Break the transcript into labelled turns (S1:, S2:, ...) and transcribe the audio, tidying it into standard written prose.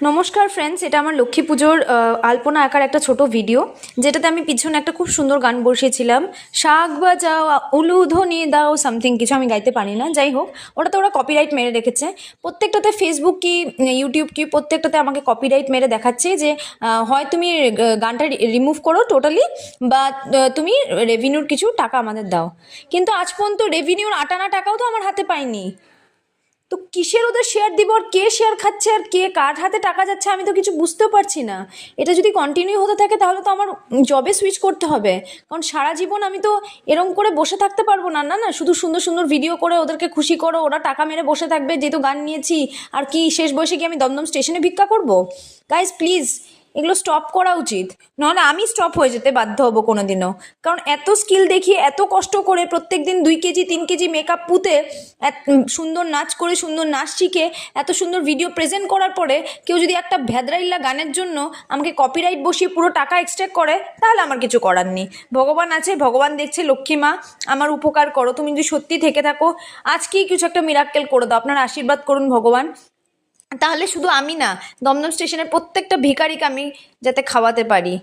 S1: নমস্কার ফ্রেন্ডস, এটা আমার লক্ষ্মী পুজোর আলপনা আঁকার একটা ছোট ভিডিও, যেটাতে আমি পিছনে একটা খুব সুন্দর গান বসিয়েছিলাম। শাক বাজাও উলুধ্বনি দাও সামথিং কিছু, আমি গাইতে পারি না, যাই হোক। ওটাতে ওরা কপিরাইট মেরে রেখেছে। প্রত্যেকটাতে ফেসবুক কি ইউটিউব কি প্রত্যেকটাতে আমাকে কপিরাইট মেরে দেখাচ্ছে যে হয় তুমি গানটা রিমুভ করো টোটালি, বা তুমি রেভিনিউর কিছু টাকা আমাদের দাও। কিন্তু আজ পর্যন্ত রেভিনিউর আটানা টাকাও তো আমার হাতে পাইনি। তো কিসের ওদের শেয়ার দিব, আর কে শেয়ার খাচ্ছে, আর কে কার হাতে টাকা যাচ্ছে, আমি তো কিছু বুঝতেও পারছি না। এটা যদি কন্টিনিউ হতে থাকে তাহলে তো আমার জবে সুইচ করতে হবে, কারণ সারা জীবন আমি তো এরম করে বসে থাকতে পারবো না। না না, শুধু সুন্দর সুন্দর ভিডিও করে ওদেরকে খুশি করো, ওরা টাকা মেরে বসে থাকবে যেহেতু গান নিয়েছি। আর কি শেষ বয়সে কি আমি দমদম স্টেশনে ভিক্ষা করবো? গাইজ প্লিজ, এগুলো স্টপ করা উচিত, নাহলে আমি স্টপ হয়ে যেতে বাধ্য হবো কোনোদিনও। কারণ এত স্কিল দেখিয়ে, এত কষ্ট করে প্রত্যেক দিন 2 কেজি 3 কেজি মেকআপ পুঁতে, সুন্দর নাচ করে, সুন্দর নাচ শিখে, এত সুন্দর ভিডিও প্রেজেন্ট করার পরে কেউ যদি একটা ভ্যাদরাইল্লা গানের জন্য আমাকে কপিরাইট বসিয়ে পুরো টাকা এক্সট্রাক্ট করে, তাহলে আমার কিছু করার নেই। ভগবান আছে, ভগবান দেখছে। লক্ষ্মী মা, আমার উপকার করো। তুমি যদি সত্যি থেকে থাকো, আজকেই কিছু একটা মিরাক্কেল করে দাও। আপনার আশীর্বাদ করুন ভগবান, তাহলে শুধু আমি না, দমদম স্টেশনের প্রত্যেকটা ভিখারিকে আমি যাতে খাওয়াতে পারি।